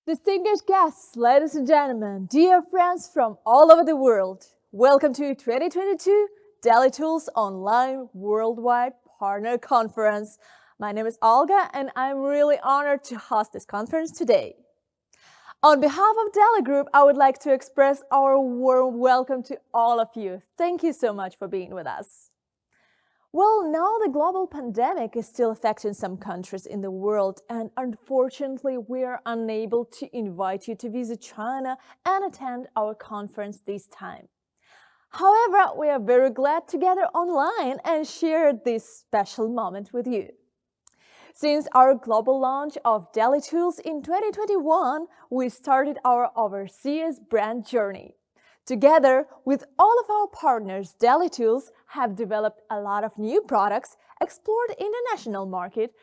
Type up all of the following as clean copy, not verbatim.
Distinguished guests, ladies and gentlemen, dear friends from all over the world, welcome to 2022 DELI Tools Online Worldwide Partner Conference. My name is Olga and I'm really honored to host this conference today. On behalf of DELI Group, I would like to express our warm welcome to all of you. Thank you so much for being with us. Well, now the global pandemic is still affecting some countries in the world, and unfortunately, we are unable to invite you to visit China and attend our conference this time. However, we are very glad to gather online and share this special moment with you. Since our global launch of DELI Tools in 2021, we started our overseas brand journey. Together with all of our partners, DELI Tools have developed a lot of new products, explored international market,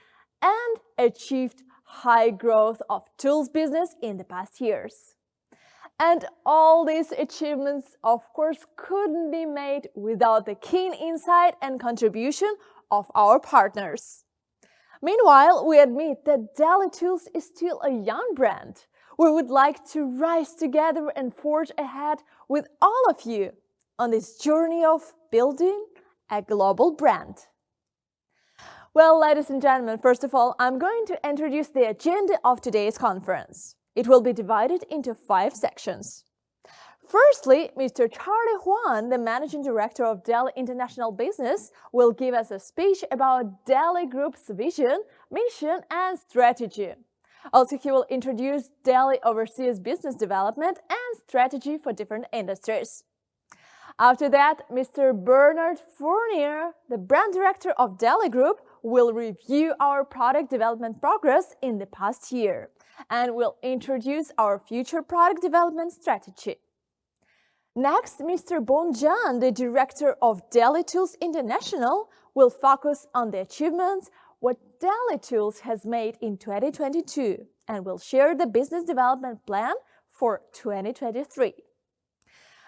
and achieved high growth of tools business in the past years. And all these achievements, of course, couldn't be made without the keen insight and contribution of our partners. Meanwhile, we admit that DELI Tools is still a young brand. We would like to rise together and forge ahead with all of you on this journey of building a global brand. Well, ladies and gentlemen, first of all, I'm going to introduce the agenda of today's conference. It will be divided into 5 sections. Firstly, Mr. Charlie Huan, the Managing Director of DELI International Business, will give us a speech about DELI Group's vision, mission, and strategy. Also, he will introduce DELI Overseas Business Development and strategy for different industries. After that, Mr. Bernard Fournier, the Brand Director of DELI Group, will review our product development progress in the past year and will introduce our future product development strategy. Next, Mr. Bonjan, the Director of DELI Tools International, will focus on the achievements what DELI Tools has made in 2022 and will share the business development plan for 2023.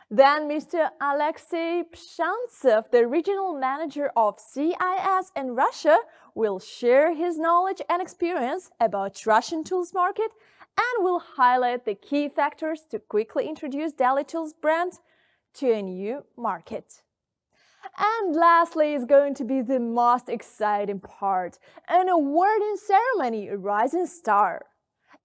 Then Mr. Alexei Pshantsev, the Regional Manager of CIS in Russia, will share his knowledge and experience about Russian tools market and will highlight the key factors to quickly introduce DELI Tools brand to a new market. And lastly is going to be the most exciting part, an awarding ceremony, a Rising Star.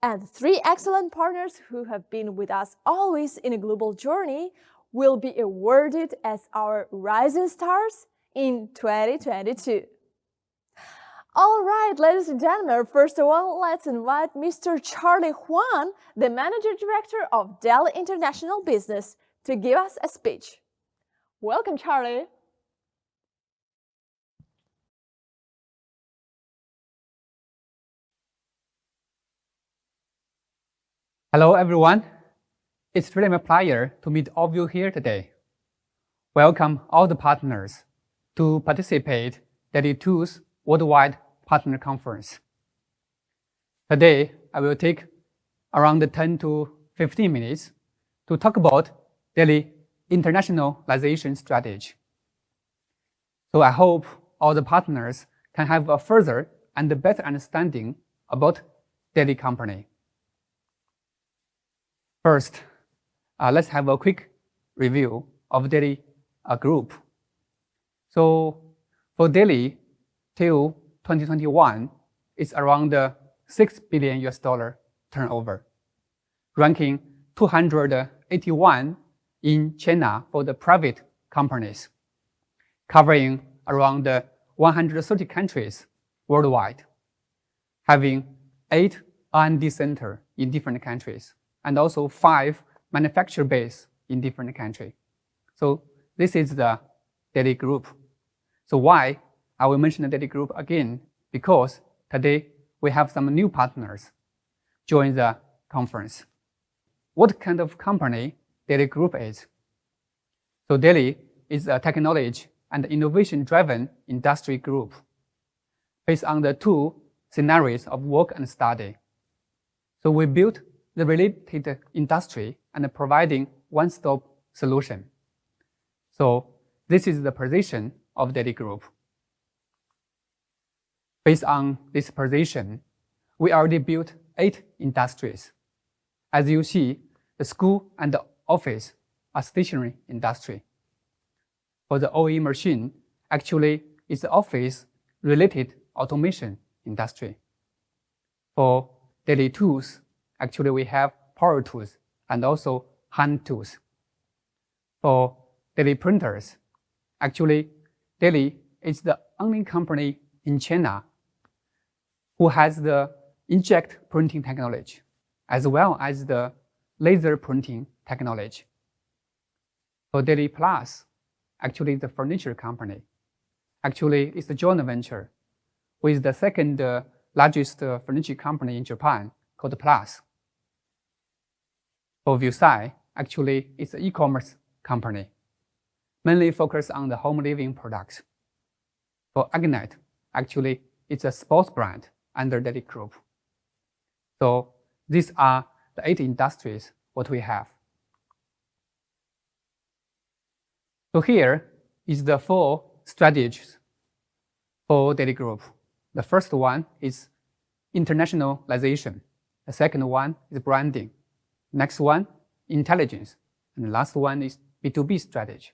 And 3 excellent partners who have been with us always in a global journey will be awarded as our Rising Stars in 2022. All right, ladies and gentlemen, first of all, let's invite Mr. Charlie Huan, the Managing Director of DELI International Business, to give us a speech. Welcome, Charlie. Hello, everyone. It's really my pleasure to meet all of you here today. Welcome all the partners to participate in DELI Tools Worldwide Partner Conference. Today, I will take around 10 to 15 minutes to talk about DELI internationalization strategy. So I hope all the partners can have a further and better understanding about DELI company. First, let's have a quick review of DELI Group. So for DELI, till 2021, it's around $6 billion turnover, ranking 281 in China for the private companies, covering around 130 countries worldwide, having 8 R&D centers in different countries, and also 5 manufacturer base in different countries. So this is the DELI Group. So why I will mention the DELI Group again? Because today we have some new partners join the conference. What kind of company DELI Group is? So DELI is a technology and innovation-driven industry group based on the 2 scenarios of work and study. So we built the related industry and providing one-stop solution. So this is the position of DELI Group. Based on this position, we already built 8 industries As you see, the school and the office are stationary industry. For the OE machine, actually, it's the office-related automation industry. For daily tools, actually, we have power tools and also hand tools. For daily printers, actually, DELI is the only company in China who has the inkjet printing technology, as well as the laser printing technology. For DELI Plus, actually the furniture company, actually it's a joint venture with the second largest furniture company in Japan called Plus. For Viewsai, actually it's an e-commerce company, mainly focused on the home living products. For Agnet, actually it's a sports brand under DELI Group. So these are the 8 industries what we have. So here is the 4 strategies for DELI Group. The first one is internationalization. The second one is branding. Next one, intelligence. And the last one is B2B strategy.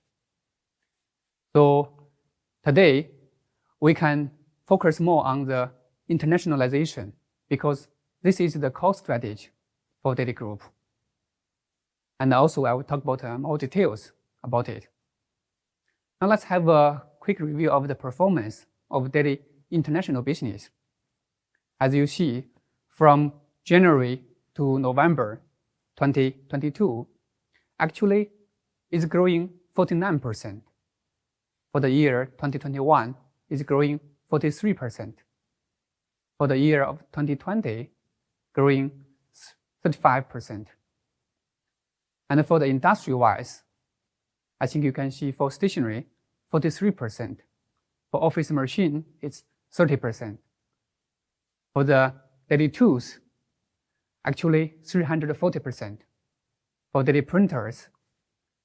So today, we can focus more on the internationalization because this is the core strategy for DELI Group. And also, I will talk about more details about it. Now let's have a quick review of the performance of DELI international business. As you see, from January to November 2022, actually is growing 49%. For the year 2021, is growing 43%. For the year of 2020, growing 35%. And for the industry-wise, I think you can see for stationery, 43%. For office machine, it's 30%. For the daily tools, actually 340%. For daily printers,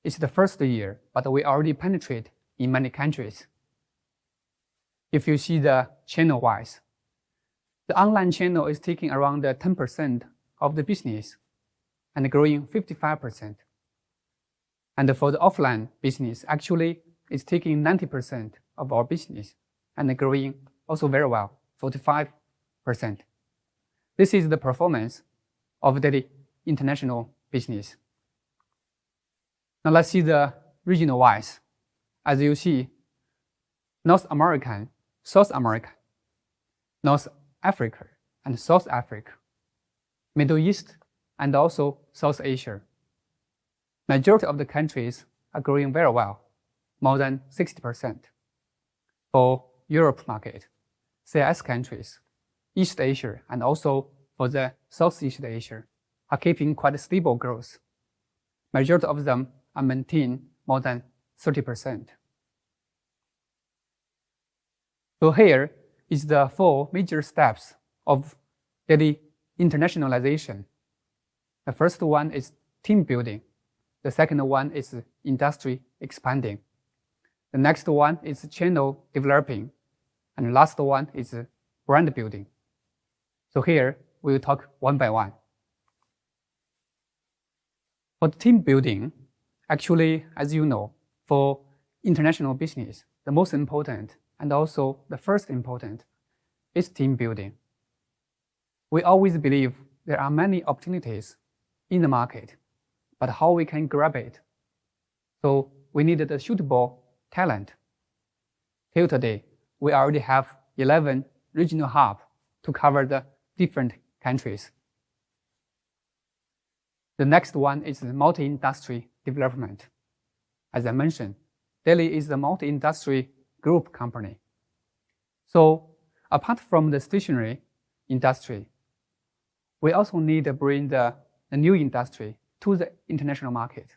it's the first year, but we already penetrate in many countries. If you see the channel-wise, the online channel is taking around 10% of the business and growing 55%. And for the offline business, actually, it's taking 90% of our business and growing also very well, 45%. This is the performance of the international business. Now let's see the regional-wise. As you see, North America, South America, North Africa, and South Africa, Middle East, and also South Asia. Majority of the countries are growing very well, more than 60%. For Europe market, CIS countries, East Asia, and also for the Southeast Asia are keeping quite a stable growth. Majority of them are maintained more than 30%. So here is the 4 major steps of DELI internationalization. The first one is team building. The second one is industry expanding. The next one is channel developing. And the last one is brand building. So here, we will talk one by one. For team building, actually, as you know, for international business, the most important and also the first important is team building. We always believe there are many opportunities in the market, but how we can grab it. So we needed a suitable talent. Till today, we already have 11 regional hubs to cover the different countries. The next one is the multi-industry development. As I mentioned, DELI is a multi-industry group company. So apart from the stationery industry, we also need to bring the new industry to the international market,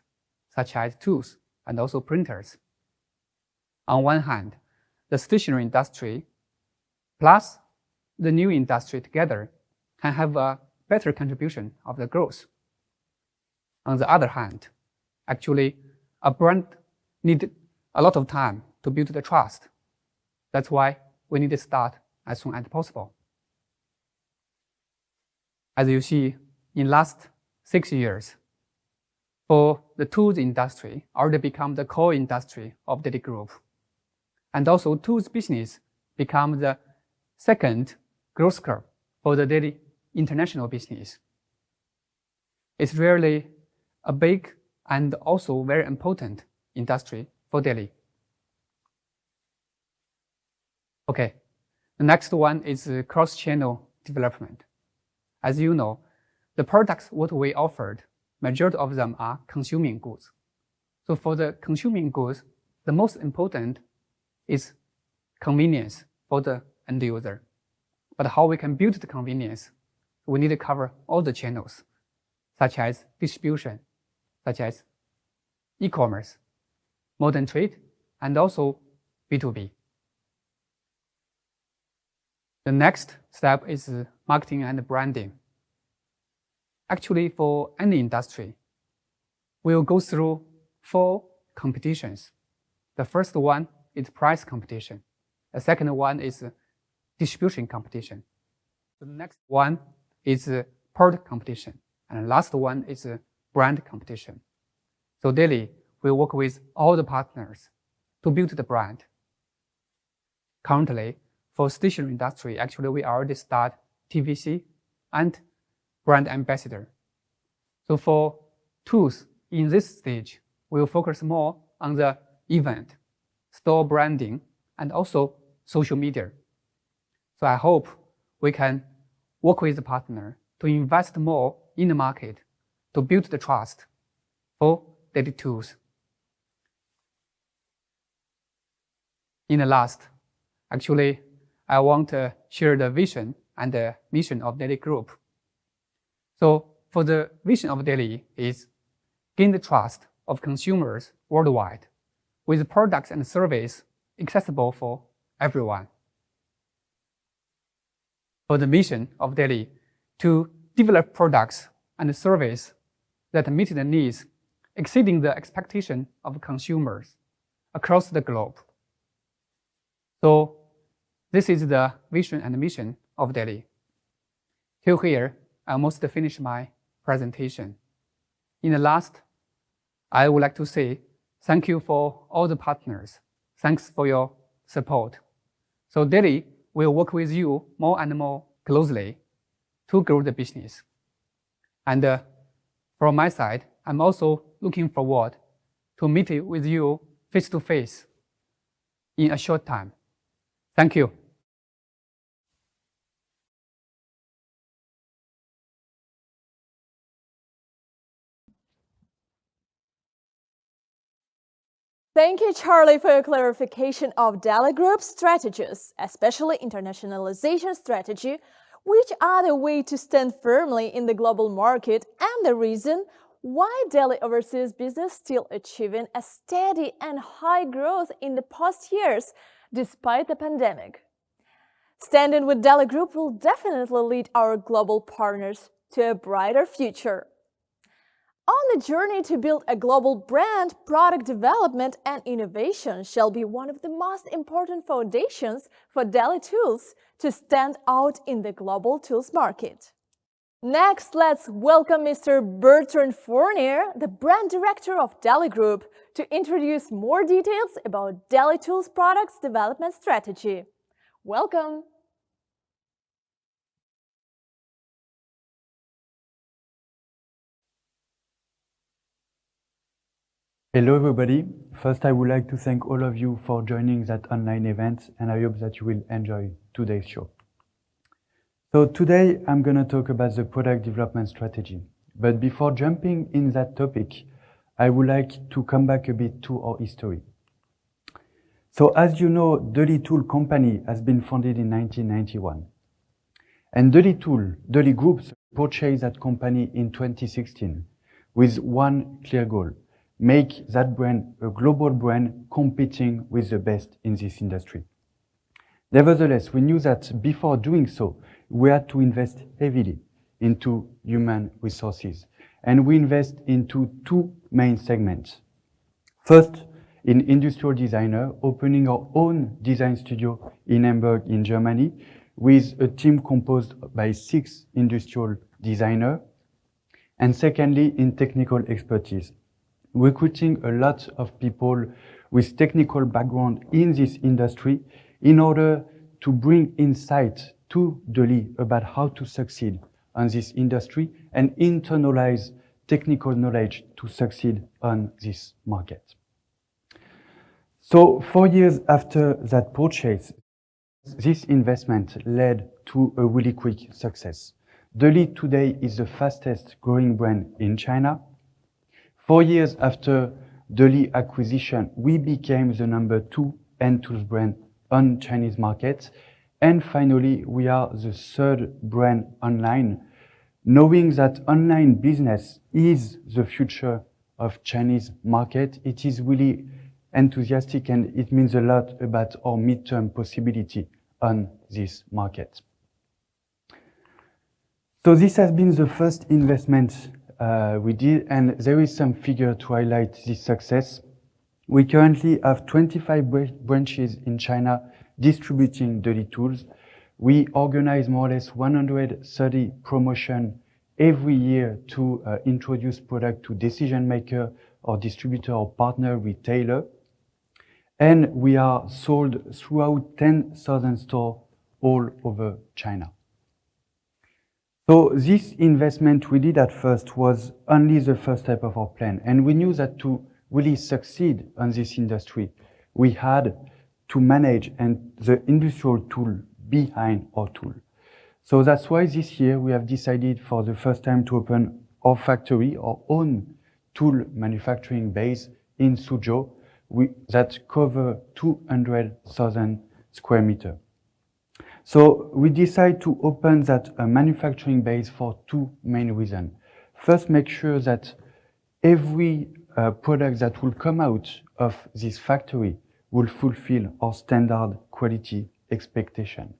such as tools and also printers. On one hand, the stationery industry plus the new industry together can have a better contribution of the growth. On the other hand, actually, a brand needs a lot of time to build the trust. That's why we need to start as soon as possible. As you see, in last 6 years. For the tools industry already become the core industry of DELI Group. And also tools business become the second growth curve for the DELI international business. It's really a big and also very important industry for DELI. Okay, the next one is cross-channel development. As you know, the products what we offered, majority of them are consuming goods. So for the consuming goods, the most important is convenience for the end user. But how we can build the convenience, we need to cover all the channels, such as distribution, such as e-commerce, modern trade, and also B2B. The next step is marketing and branding. Actually, for any industry, we will go through 4 competitions. The first one is price competition. The second one is distribution competition. The next one is product competition. And the last one is brand competition. So DELI will work with all the partners to build the brand. Currently, for stationery industry, actually we already start TVC and brand ambassador. So for tools in this stage, we will focus more on the event, store branding, and also social media. So I hope we can work with the partner to invest more in the market to build the trust for DELI tools. In the last, actually, I want to share the vision and the mission of DELI Group. So for the vision of DELI is gain the trust of consumers worldwide with products and service accessible for everyone. For the mission of DELI to develop products and service that meet the needs exceeding the expectation of consumers across the globe. So this is the vision and mission of DELI. Till here, I almost finished my presentation. In the last, I would like to say thank you for all the partners. Thanks for your support. So DELI will work with you more and more closely to grow the business. And from my side, I'm also looking forward to meet with you face to face in a short time. Thank you. Thank you, Charlie, for your clarification of DELI Group's strategies, especially internationalization strategy, which are the way to stand firmly in the global market and the reason why DELI overseas business still achieving a steady and high growth in the past years despite the pandemic. Standing with DELI Group will definitely lead our global partners to a brighter future. On the journey to build a global brand, product development and innovation shall be one of the most important foundations for DELI Tools to stand out in the global tools market. Next, let's welcome Mr. Bertrand Fournier, the brand director of DELI Group, to introduce more details about DELI Tools products development strategy. Welcome! Hello everybody. First, I would like to thank all of you for joining that online event, and I hope that you will enjoy today's show. So today I'm going to talk about the product development strategy. But before jumping in that topic, I would like to come back a bit to our history. So as you know, DELI Tool Company has been founded in 1991. And DELI Group purchased that company in 2016 with one clear goal: make that brand a global brand competing with the best in this industry. Nevertheless, we knew that before doing so, we had to invest heavily into human resources. And we invest into 2 main segments. First, in industrial designer, opening our own design studio in Hamburg in Germany with a team composed by 6 industrial designers. And secondly, in technical expertise, recruiting a lot of people with technical background in this industry in order to bring insight to DELI about how to succeed on this industry and internalize technical knowledge to succeed on this market. So 4 years after that purchase, this investment led to a really quick success. DELI today is the fastest growing brand in China. 4 years after DELI acquisition, we became the number 2 hand tools brand on Chinese market. And finally, we are the third brand online, knowing that online business is the future of Chinese market. It is really enthusiastic and it means a lot about our midterm possibility on this market. So this has been the first investment we did, and there is some figure to highlight this success. We currently have 25 branches in China distributing DELI tools. We organize more or less 130 promotion every year to introduce product to decision maker or distributor or partner retailer. And we are sold throughout 10,000 stores all over China. So this investment we did at first was only the first step of our plan. And we knew that to really succeed on this industry, we had to manage and the industrial tool behind our tool. So that's why this year we have decided for the first time to open our factory, our own tool manufacturing base in Suzhou that cover 200,000 square meters. So we decided to open that manufacturing base for two main reasons. First, make sure that every product that will come out of this factory will fulfill our standard quality expectation.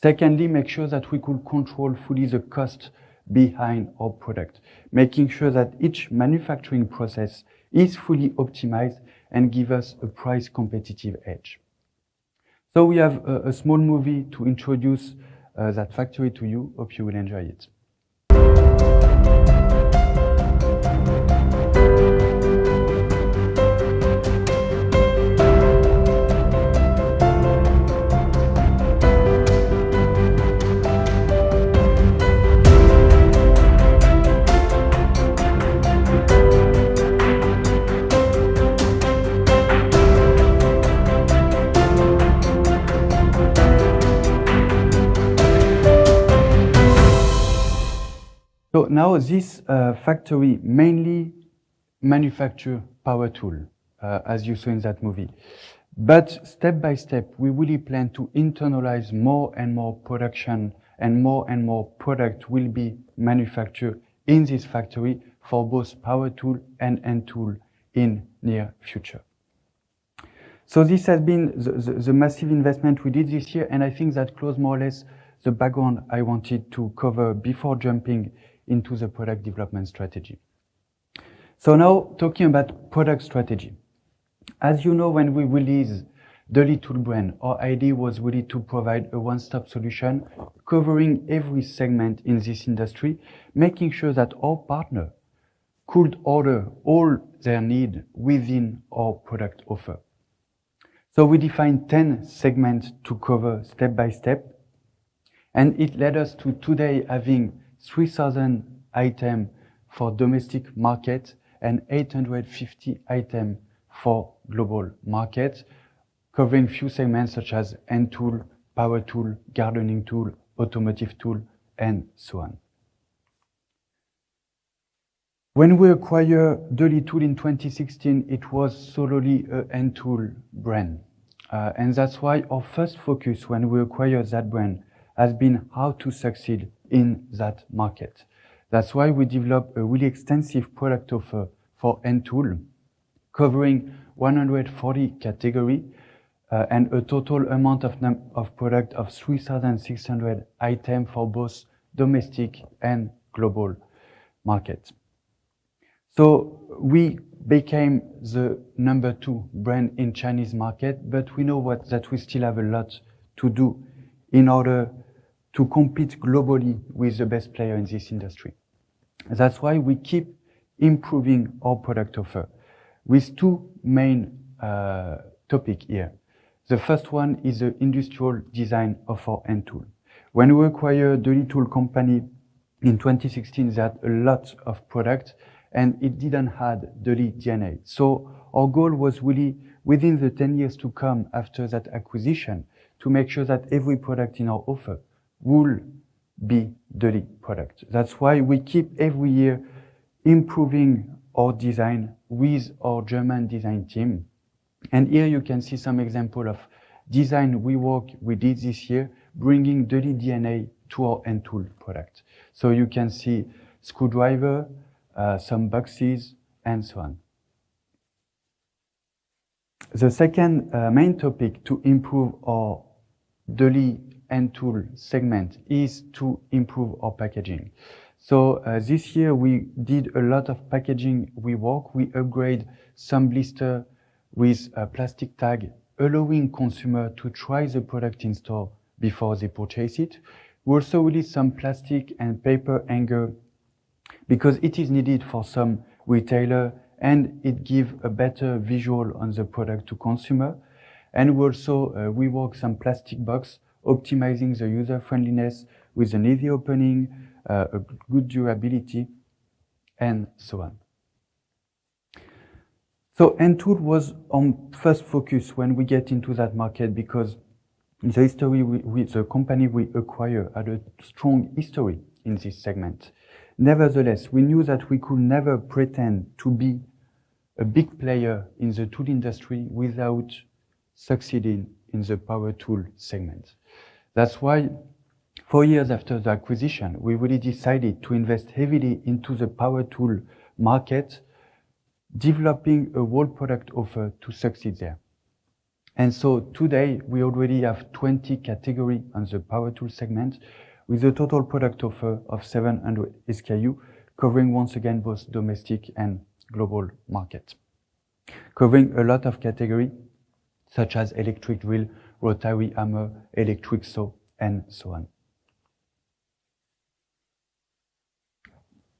Secondly, make sure that we could control fully the cost behind our product, making sure that each manufacturing process is fully optimized and give us a price competitive edge. So we have a small movie to introduce that factory to you. Hope you will enjoy it. So now this factory mainly manufacture power tool, as you saw in that movie. But step by step, we really plan to internalize more and more production and more product will be manufactured in this factory for both power tool and hand tool in near future. So this has been the massive investment we did this year, and I think that closed more or less the background I wanted to cover before jumping into the product development strategy. So now talking about product strategy. As you know, when we released DELI tool brand, our idea was really to provide a one-stop solution covering every segment in this industry, making sure that our partner could order all their need within our product offer. So we defined 10 segments to cover step by step, and it led us to today having 3,000 items for domestic market and 850 items for global market, covering few segments such as hand tool, power tool, gardening tool, automotive tool, and so on. When we acquired DELI tool in 2016, it was solely a hand tool brand. And that's why our first focus when we acquired that brand has been how to succeed in that market. That's why we developed a really extensive product offer for hand tool, covering 140 categories and a total amount of product of 3,600 items for both domestic and global market. So we became the number 2 brand in Chinese market, but we know that we still have a lot to do in order to compete globally with the best player in this industry. That's why we keep improving our product offer with two main topics here. The first one is the industrial design of our end tool. When we acquired DELI tool company in 2016, they had a lot of product and it didn't have DELI DNA. So our goal was really within the 10 years to come after that acquisition to make sure that every product in our offer will be DELI product. That's why we keep every year improving our design with our German design team. And here you can see some example of design rework we did this year, bringing DELI DNA to our end tool product. So you can see screwdriver, some boxes, and so on. The second main topic to improve our DELI end tool segment is to improve our packaging. So this year we did a lot of packaging rework. We upgrade some blister with a plastic tag, allowing consumer to try the product in store before they purchase it. We also release some plastic and paper hanger because it is needed for some retailer and it gives a better visual on the product to consumer. And we also rework some plastic box, optimizing the user friendliness with an easy opening, a good durability, and so on. So end tool was on first focus when we get into that market because the history with the company we acquire had a strong history in this segment. Nevertheless, we knew that we could never pretend to be a big player in the tool industry without succeeding in the power tool segment. That's why 4 years after the acquisition, we really decided to invest heavily into the power tool market, developing a whole product offer to succeed there. And so today we already have 20 categories on the power tool segment with a total product offer of 700 SKU, covering once again both domestic and global market. Covering a lot of categories such as electric drill, rotary hammer, electric saw, and so on.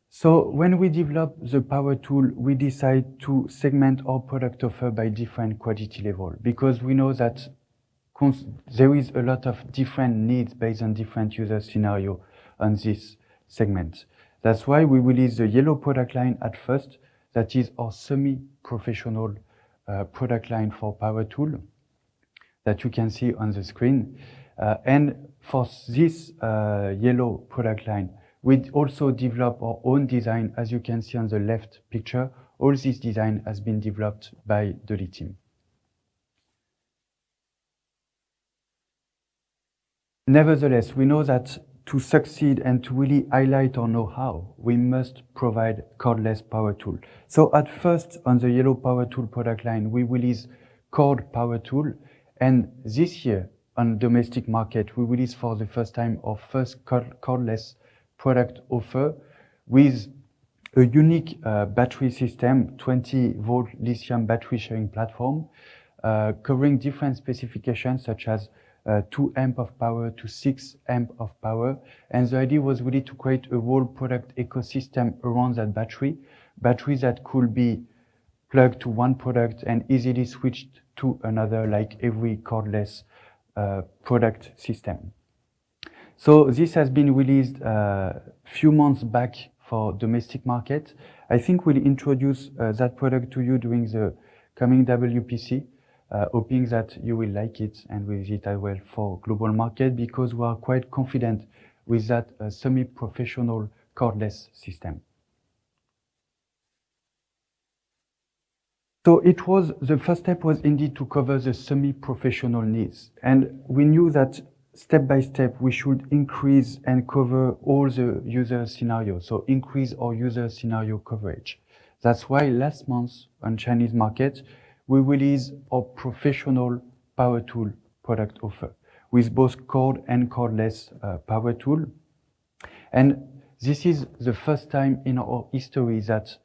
So when we develop the power tool, we decide to segment our product offer by different quality level because we know that there is a lot of different needs based on different user scenario on this segment. That's why we release the yellow product line at first. That is our semi-professional product line for power tool that you can see on the screen. And for this yellow product line, we also develop our own design. As you can see on the left picture, all this design has been developed by the DELI team. Nevertheless, we know that to succeed and to really highlight our know-how, we must provide cordless power tool. So at first, on the yellow power tool product line, we release cord power tool. And this year, on domestic market, we release for the first time our first cordless product offer with a unique battery system, 20-volt lithium battery sharing platform, covering different specifications such as 2 amp of power to 6 amp of power. And the idea was really to create a whole product ecosystem around that batteries that could be plugged to one product and easily switched to another, like every cordless product system. So this has been released a few months back for domestic market. I think we'll introduce that product to you during the coming WPC, hoping that you will like it and will use it as well for global market because we are quite confident with that semi-professional cordless system. So the first step was indeed to cover the semi-professional needs. And we knew that step by step, we should increase and cover all the user scenarios. So increase our user scenario coverage. That's why last month on Chinese market, we released our professional power tool product offer with both cord and cordless power tool. And this is the first time in our history that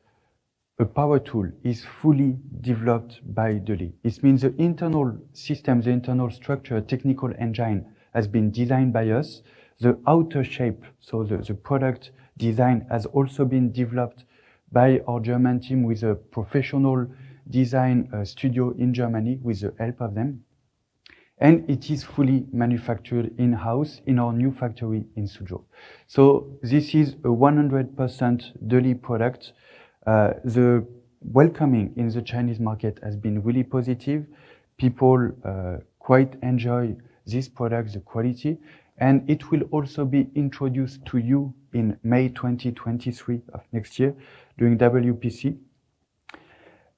a power tool is fully developed by DELI. It means the internal system, the internal structure, technical engine has been designed by us. The outer shape, so the product design has also been developed by our German team with a professional design studio in Germany with the help of them. And it is fully manufactured in-house in our new factory in Suzhou. So this is a 100% DELI product. The welcoming in the Chinese market has been really positive. People quite enjoy this product, the quality, and it will also be introduced to you in May 2023 of next year during WPC.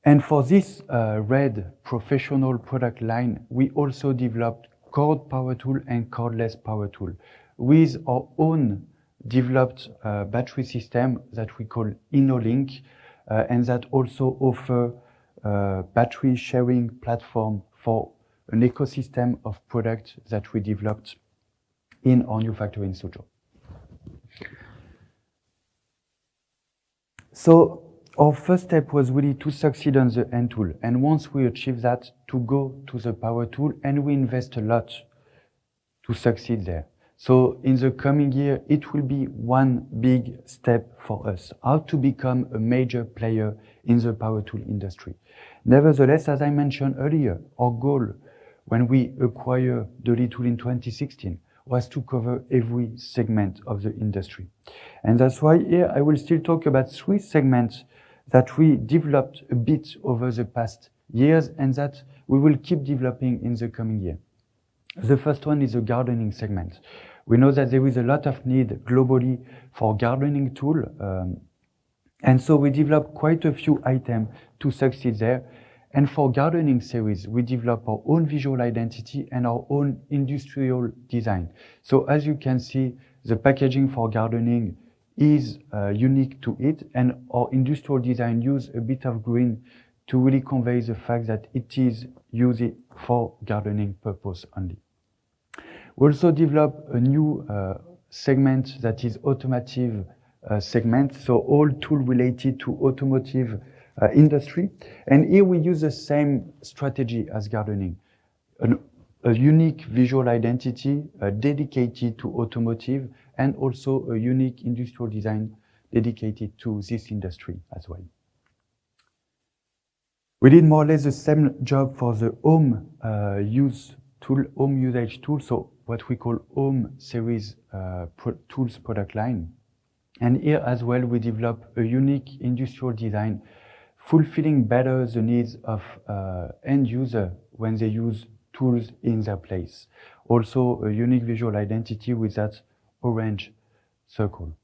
And for this red professional product line, we also developed cord power tool and cordless power tool with our own developed battery system that we call InnoLink, and that also offer battery sharing platform for an ecosystem of products that we developed in our new factory in Suzhou. So our first step was really to succeed on the end tool. And once we achieve that, to go to the power tool, and we invest a lot to succeed there. So in the coming year, it will be one big step for us, how to become a major player in the power tool industry. Nevertheless, as I mentioned earlier, our goal when we acquired DELI tool in 2016 was to cover every segment of the industry. And that's why here I will still talk about 3 segments that we developed a bit over the past years and that we will keep developing in the coming year. The first one is the gardening segment. We know that there is a lot of need globally for gardening tool, and so we developed quite a few items to succeed there. And for gardening series, we develop our own visual identity and our own industrial design. So as you can see, the packaging for gardening is unique to it, and our industrial design use a bit of green to really convey the fact that it is used for gardening purpose only. We also develop a new segment that is automotive segment, so all tools related to automotive industry. And here we use the same strategy as gardening, a unique visual identity dedicated to automotive, and also a unique industrial design dedicated to this industry as well. We did more or less the same job for the home use tool, home usage tool, so what we call home series tools product line. And here as well, we develop a unique industrial design, fulfilling better the needs of end user when they use tools in their place. Also a unique visual identity with that orange circle.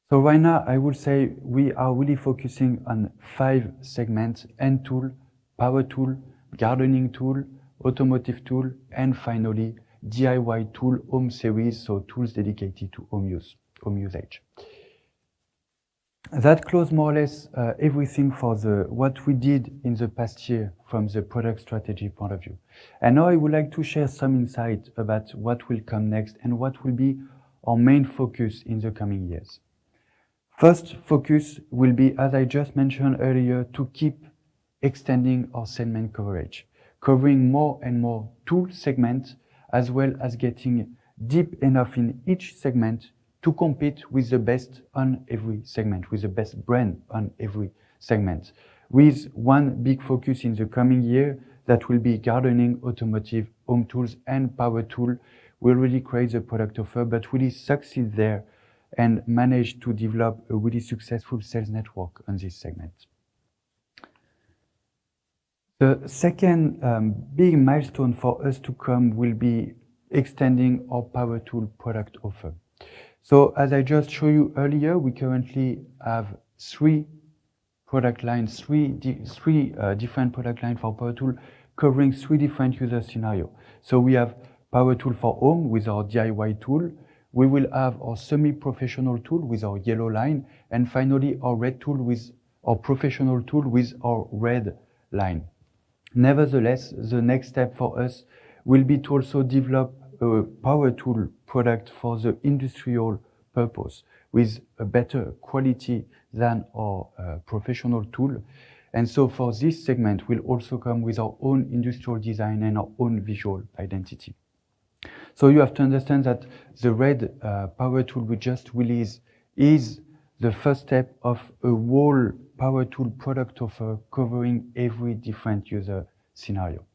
So right now, I would say we are really focusing on 5 segments: end tool, power tool, gardening tool, automotive tool, and finally DIY tool home series, so tools dedicated to home usage. That closed more or less everything for what we did in the past year from the product strategy point of view. And now I would like to share some insight about what will come next and what will be our main focus in the coming years. First focus will be, as I just mentioned earlier, to keep extending our segment coverage, covering more and more tool segments, as well as getting deep enough in each segment to compete with the best on every segment, with the best brand on every segment. With one big focus in the coming year, that will be gardening, automotive, home tools, and power tool. We'll really create the product offer, but really succeed there and manage to develop a really successful sales network on this segment. The second big milestone for us to come will be extending our power tool product offer. So as I just showed you earlier, we currently have 3 product lines, three different product lines for power tool, covering 3 different user scenarios. So we have power tool for home with our DIY tool. We will have our semi-professional tool with our yellow line, and finally our red tool with our professional tool with our red line. Nevertheless, the next step for us will be to also develop a power tool product for the industrial purpose with a better quality than our professional tool. And so for this segment, we'll also come with our own industrial design and our own visual identity. So you have to understand that the red power tool we just released is the first step of a whole Power Tool product offer covering every different user scenario.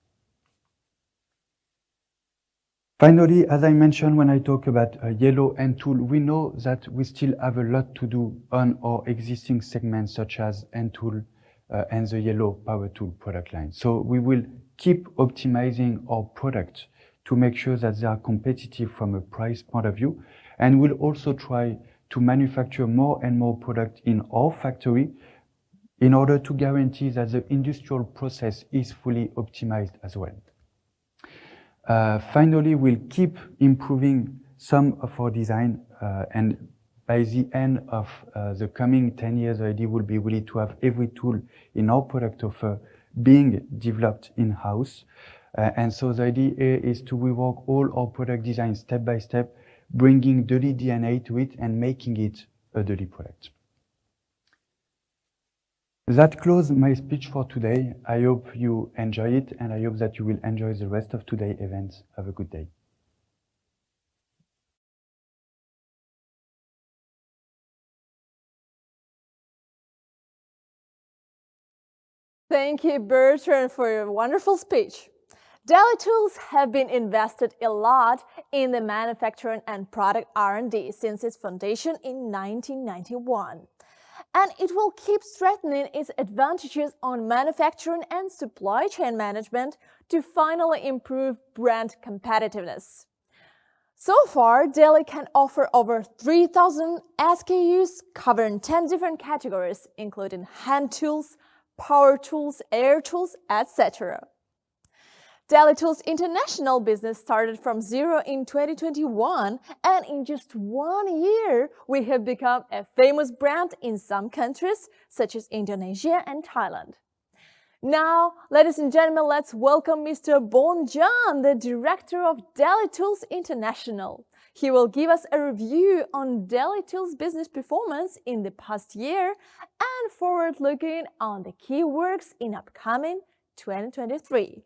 Finally, as I mentioned when I talk about a yellow end tool, we know that we still have a lot to do on our existing segments such as end tool and the yellow Power Tool product line. So we will keep optimizing our products to make sure that they are competitive from a price point of view, and we'll also try to manufacture more and more product in our factory in order to guarantee that the industrial process is fully optimized as well. Finally, we'll keep improving some of our design, and by the end of the coming 10 years, the idea will be really to have every tool in our product offer being developed in-house. And so the idea here is to rework all our product design step by step, bringing DELI DNA to it and making it a DELI product. That closes my speech for today. I hope you enjoy it, and I hope that you will enjoy the rest of today's events. Have a good day. Thank you, Bertrand, for your wonderful speech. DELI Tools have been invested a lot in the manufacturing and product R&D since its foundation in 1991. And it will keep strengthening its advantages on manufacturing and supply chain management to finally improve brand competitiveness. So far, DELI can offer over 3,000 SKUs covering 10 different categories, including hand tools, power tools, air tools, etc. DELI Tools' international business started from zero in 2021, and in just 1 year, we have become a famous brand in some countries, such as Indonesia and Thailand. Now, ladies and gentlemen, let's welcome Mr. Bon John, the director of DELI Tools International. He will give us a review on DELI Tools' business performance in the past year and forward-looking on the key works in upcoming 2023.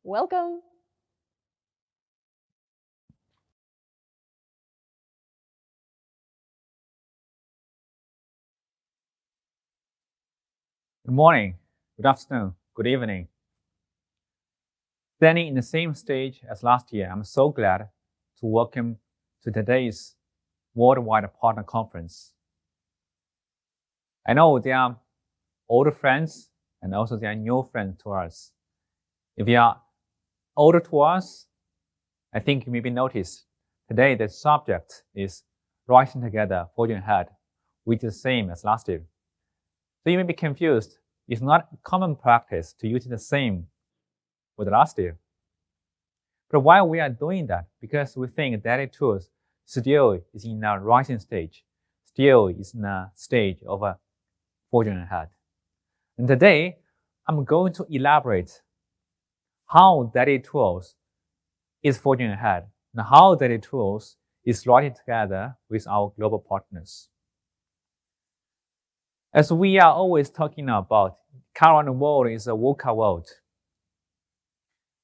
Welcome. Good morning, good afternoon, good evening. Standing in the same stage as last year, I'm so glad to welcome to today's Worldwide Partner Conference. I know there are older friends and also there are new friends to us. If you are older to us, I think you maybe noticed today the subject is Rising Together, Forging Ahead, which is the same as last year. So you may be confused. It's not common practice to use the same with last year. But why we are doing that? Because we think DELI Tools still is in a rising stage, still is in a stage of a forging ahead. And today, I'm going to elaborate how DELI Tools is forging ahead and how DELI Tools is riding together with our global partners. As we are always talking about, current world is a VUCA world.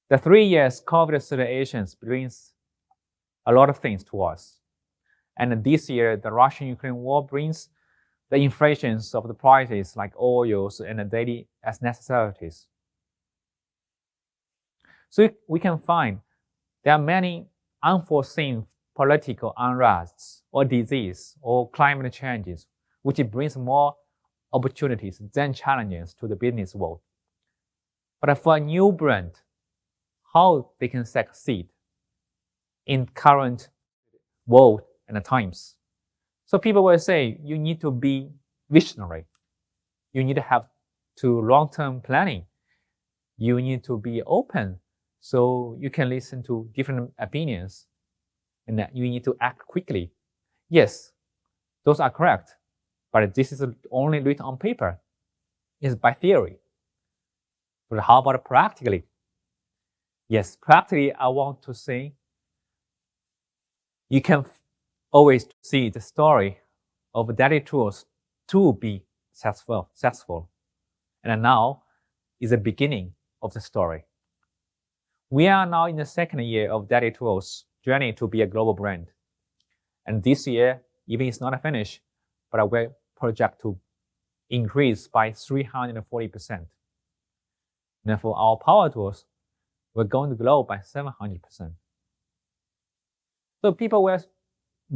The 3 years COVID situation brings a lot of things to us. And this year, the Russian-Ukraine war brings the inflations of the prices like oils and the daily as necessities. So we can find there are many unforeseen political unrests or disease or climate changes, which brings more opportunities than challenges to the business world. But for a new brand, how they can succeed in current world and times. So people will say you need to be visionary. You need to have long-term planning. You need to be open so you can listen to different opinions and you need to act quickly. Yes, those are correct. But this is only written on paper. It's by theory. But how about practically? Yes, practically, I want to say you can always see the story of DELI Tools to be successful. And now is the beginning of the story. We are now in the second year of DELI Tools' journey to be a global brand. And this year, even it's not finished, but we project to increase by 340%. And for our power tools, we're going to grow by 700%. So people will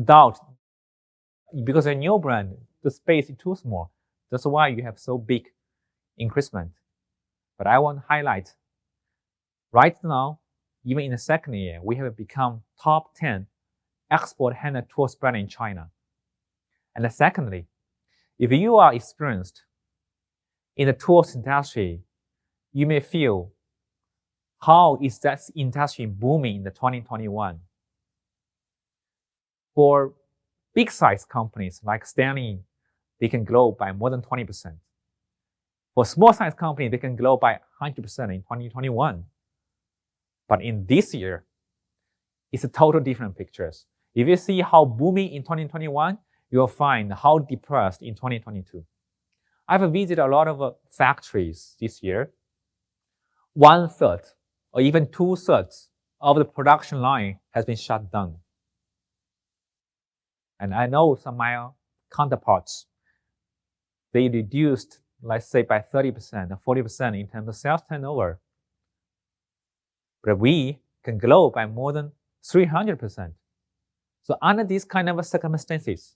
doubt, because a new brand, the space is too small. That's why you have so big increasement. But I want to highlight, right now, even in the second year, we have become top 10 export hand tools brand in China. And secondly, if you are experienced in the tools industry, you may feel, how is that industry booming in the 2021? For big size companies like Stanley, they can grow by more than 20%. For small size companies, they can grow by 100% in 2021. But in this year, it's a total different pictures. If you see how booming in 2021, you'll find how depressed in 2022. I've visited a lot of factories this year. 1/3 or even 2/3 of the production line has been shut down. And I know some of my counterparts, they reduced, let's say, by 30% or 40% in terms of sales turnover. But we can grow by more than 300%. So under these kind of circumstances,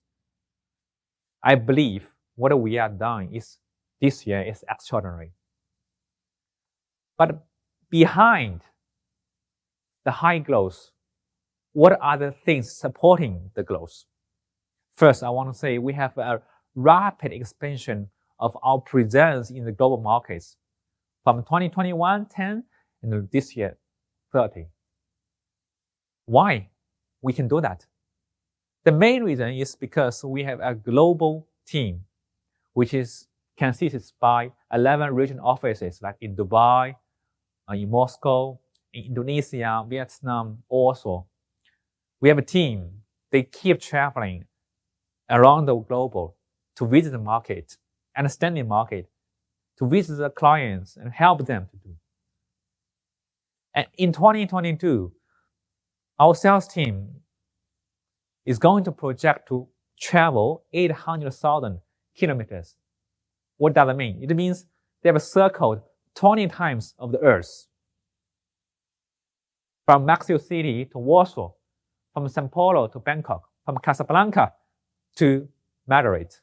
I believe what we are doing is this year is extraordinary. But behind the high growth, what are the things supporting the growth? First, I want to say we have a rapid expansion of our presence in the global markets from 2021, 10, and this year, 30. Why we can do that? The main reason is because we have a global team, which is consisted by 11 regional offices, like in Dubai, in Moscow, in Indonesia, Vietnam, also. We have a team. They keep traveling around the globe to visit the market, understand the market, to visit the clients and help them to do. And in 2022, our sales team is going to project to travel 800,000 kilometers. What does that mean? It means they have circled 20 times of the Earth. From Mexico City to Warsaw, from Sao Paulo to Bangkok, from Casablanca to Madrid.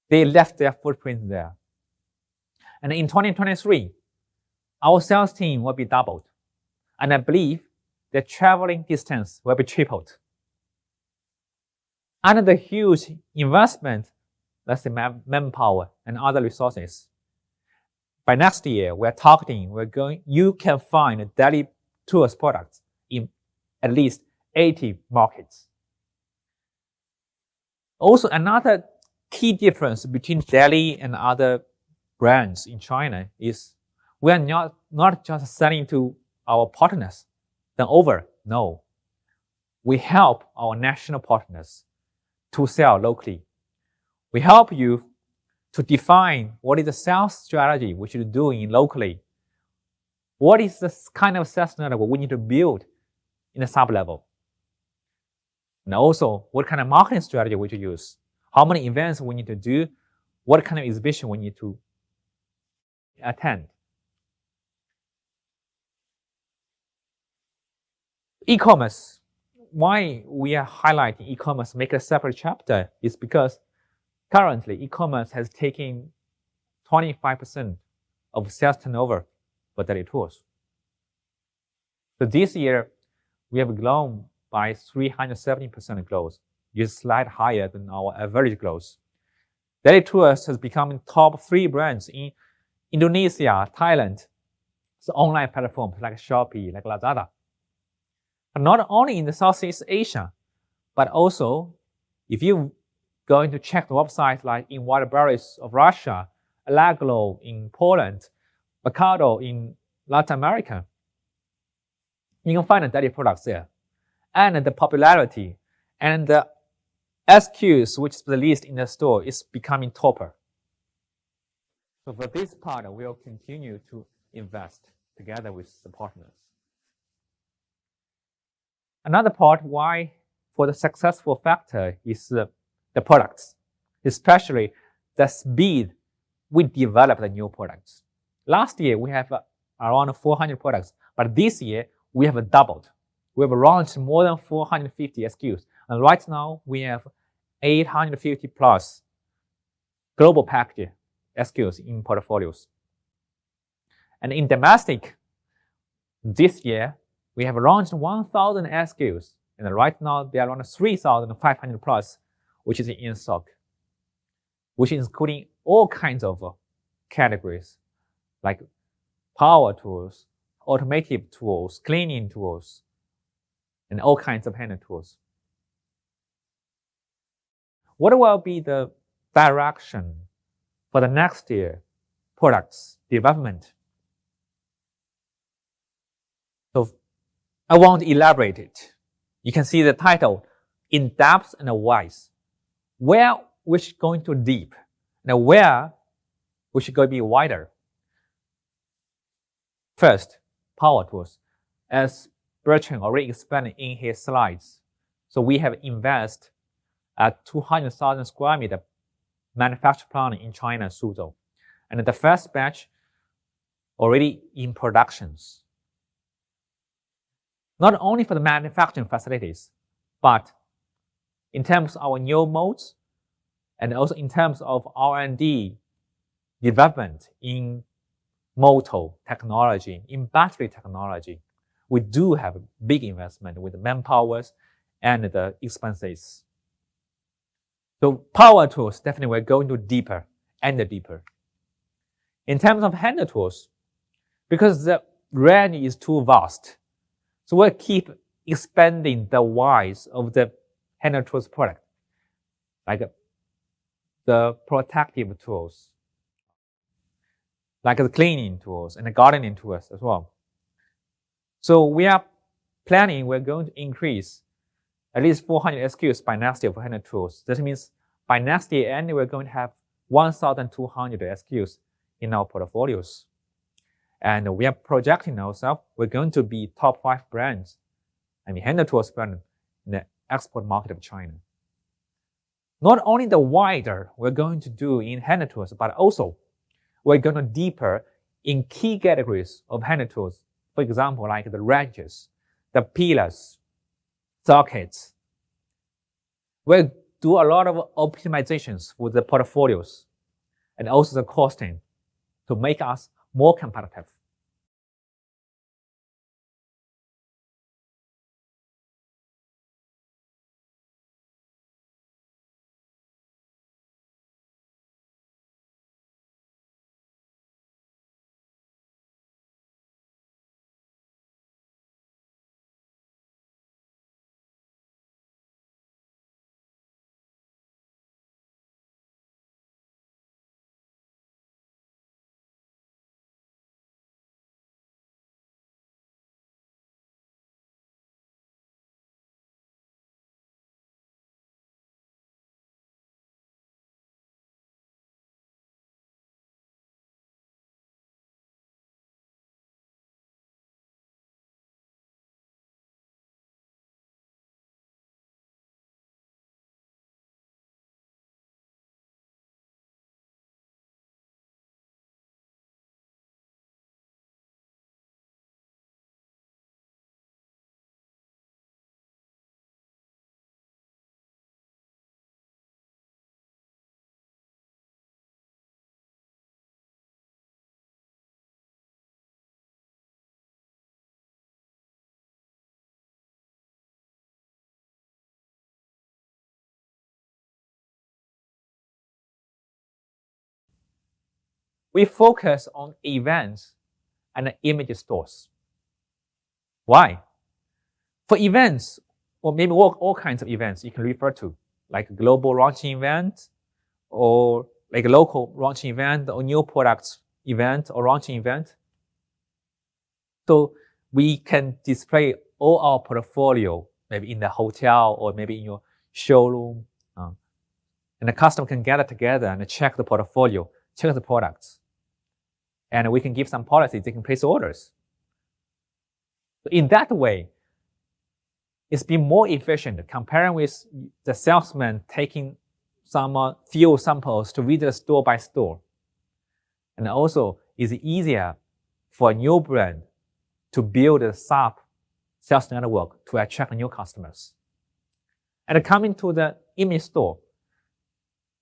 They left their footprint there. And in 2023, our sales team will be doubled. And I believe the traveling distance will be tripled. Under the huge investment, let's say manpower and other resources, by next year, you can find DELI tools products in at least 80 markets. Also, another key difference between DELI and other brands in China is we are not just selling to our partners, no. We help our national partners to sell locally. We help you to define what is the sales strategy we should do locally. What is the kind of sales network we need to build in the sub-level? And also, what kind of marketing strategy we should use? How many events we need to do? What kind of exhibition we need to attend? E-commerce. Why we are highlighting e-commerce, make a separate chapter, is because currently e-commerce has taken 25% of sales turnover for DELI tools. So this year, we have grown by 370% growth, which is slightly higher than our average growth. DELI tools has become top 3 brands in Indonesia, Thailand, so online platforms like Shopee, like Lazada. But not only in the Southeast Asia, but also if you going to check the website like in Wildberries of Russia, Allegro in Poland, Mercado in Latin America, you can find the DELI products there. And the popularity and the SKUs which is released in the store is becoming topper. So for this part, we'll continue to invest together with the partners. Another part why for the successful factor is the the products, especially the speed we develop the new products. Last year, we have around 400 products, but this year, we have doubled. We have launched more than 450 SKUs, and right now, we have 850 plus global package SKUs in portfolios. And in domestic, this year, we have launched 1,000 SKUs, and right now, there are around 3,500 plus, which is in stock, which is including all kinds of categories, like power tools, automotive tools, cleaning tools, and all kinds of hand tools. What will be the direction for the next year products development? So I want to elaborate it. You can see the title, In Depth and Wise. Where we should go into deep, and where we should go be wider. First, power tools. As Bertrand already explained in his slides, so we have invested at 200,000 square meter manufacturing plant in China, Suzhou. And the first batch already in productions. Not only for the manufacturing facilities, but in terms of our new modes, and also in terms of R&D development in motor technology, in battery technology, we do have a big investment with the manpowers and the expenses. So power tools, definitely we're going to deeper and deeper. In terms of hand tools, because the range is too vast, so we'll keep expanding the wise of the hand tools product, like the protective tools, like the cleaning tools and the gardening tools as well. So we are planning, we're going to increase at least 400 SKUs by next year for hand tools. That means by next year end, we're going to have 1,200 SKUs in our portfolios. And we are projecting ourselves, we're going to be top 5 brands, hand tools brand in the export market of China. Not only the wider we're going to do in hand tools, but also we're going to deeper in key categories of hand tools. For example, like the wrenches, the pillars, sockets. We'll do a lot of optimizations with the portfolios and also the costing to make us more competitive. We focus on events and image stores. Why? For events, or maybe all kinds of events you can refer to, like global launching event, or like a local launching event, or new products event, or launching event. So we can display all our portfolio, maybe in the hotel or maybe in your showroom. And the customer can gather together and check the portfolio, check the products. And we can give some policies, they can place orders. So in that way, it's been more efficient comparing with the salesman taking some few samples to visit store by store. And also, it's easier for a new brand to build a sharp sales network to attract new customers. And coming to the image store,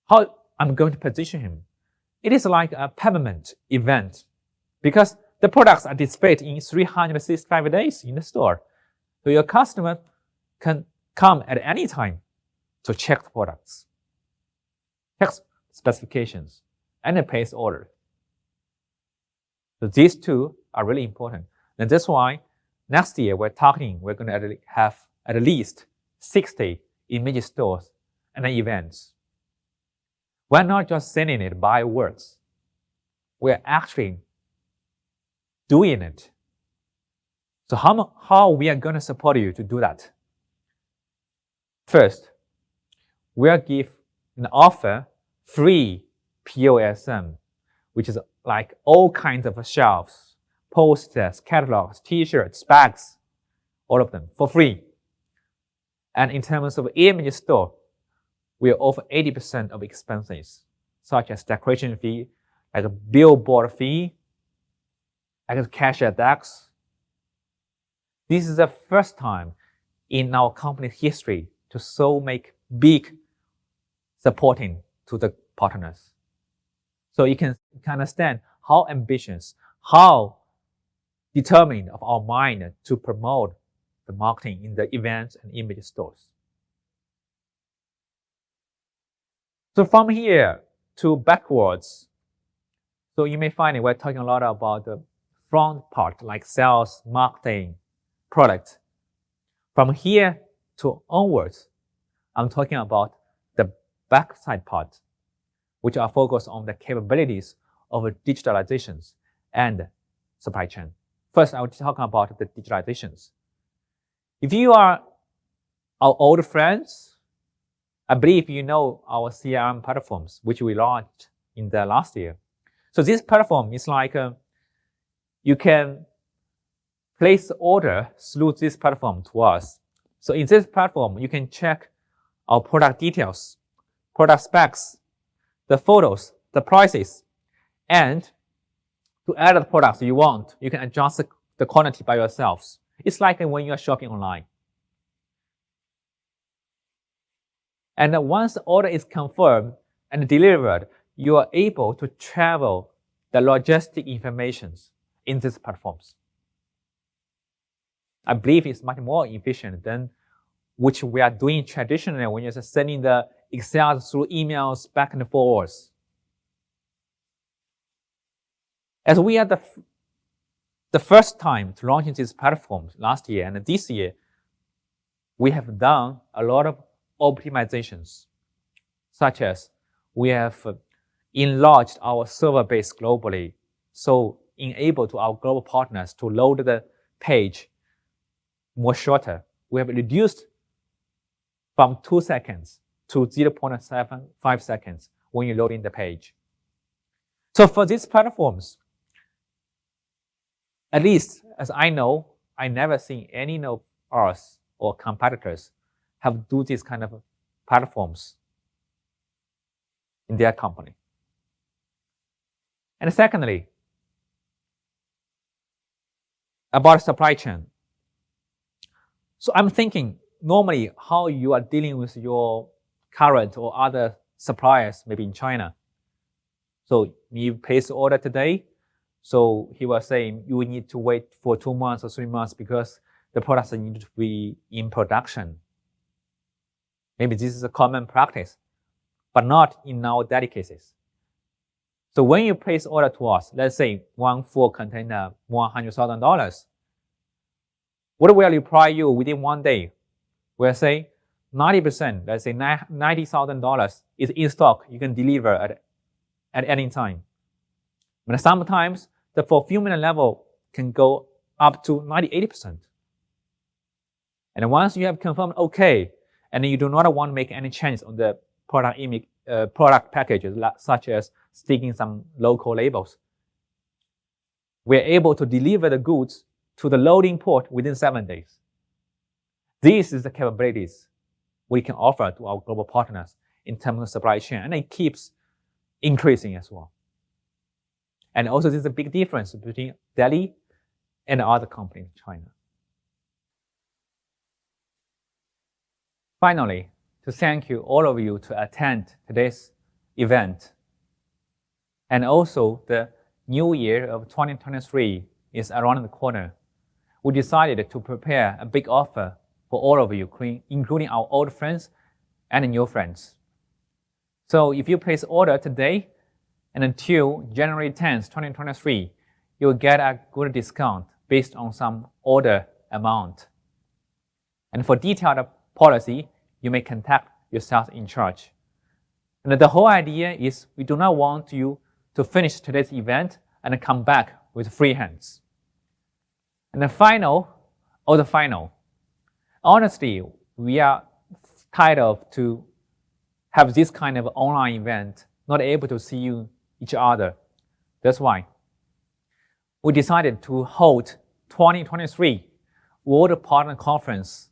how I'm going to position him, it is like a permanent event because the products are displayed in 365 days in the store. So your customer can come at any time to check the products, check specifications, and place order. So these two are really important. And that's why next year we're going to have at least 60 image stores and how we're not just saying it by words. We're actually doing it. So how we are going to support you to do that? First, we'll give an offer free POSM, which is like all kinds of shelves, posters, catalogs, t-shirts, bags, all of them for free. And in terms of image store, we offer 80% of expenses, such as decoration fee, like a billboard fee, like a cashier tax. This is the first time in our company's history to so make big supporting to the partners. So you can understand how ambitious, how determined of our mind to promote the marketing in the events and image stores. So from here to backwards, so you may find we're talking a lot about the front part, like sales, marketing, product. From here to onwards, I'm talking about the backside part, which are focused on the capabilities of digitalizations and supply chain. First, I will talk about the digitalizations. If you are our old friends, I believe you know our CRM platforms, which we launched in the last year. So this platform is like you can place order through this platform to us. So in this platform, you can check our product details, product specs, the photos, the prices, and to add the products you want, you can adjust the quantity by yourselves. It's like when you are shopping online. And once the order is confirmed and delivered, you are able to travel the logistic informations in these platforms. I believe it's much more efficient than which we are doing traditionally when you're just sending the Excel through emails back and forwards. As we are the first time to launch these platforms last year and this year, we have done a lot of optimizations, such as we have enlarged our server base globally, so enable to our global partners to load the page more shorter. We have reduced from 2 seconds to 0.75 seconds when you load in the page. So for these platforms, at least as I know, I never seen any of us or competitors have do these kind of platforms in their company. And secondly, about supply chain. So I'm thinking normally how you are dealing with your current or other suppliers, maybe in China. So you place the order today. So he was saying you need to wait for 2 months or 3 months because the products need to be in production. Maybe this is a common practice, but not in our DELI cases. So when you place order to us, let's say one full container, $100,000, what will reply you within 1 day? We'll say 90%, let's say $90,000 is in stock. You can deliver at any time. But sometimes the fulfillment level can go up to 90-80%. And once you have confirmed okay, and you do not want to make any changes on the product packages, such as sticking some local labels, we're able to deliver the goods to the loading port within 7 days. This is the capabilities we can offer to our global partners in terms of supply chain, and it keeps increasing as well. And also, there's a big difference between DELI and other companies in China. Finally, to thank you, all of you, to attend today's event. And also, the new year of 2023 is around the corner. We decided to prepare a big offer for all of you, including our old friends and new friends. So if you place order today and until January 10th, 2023, you'll get a good discount based on some order amount. And for detailed policy, you may contact your sales in charge. And the whole idea is we do not want you to finish today's event and come back with free hands. And the final, honestly, we are tired of to have this kind of online event, not able to see each other. That's why we decided to hold 2023 World Partner Conference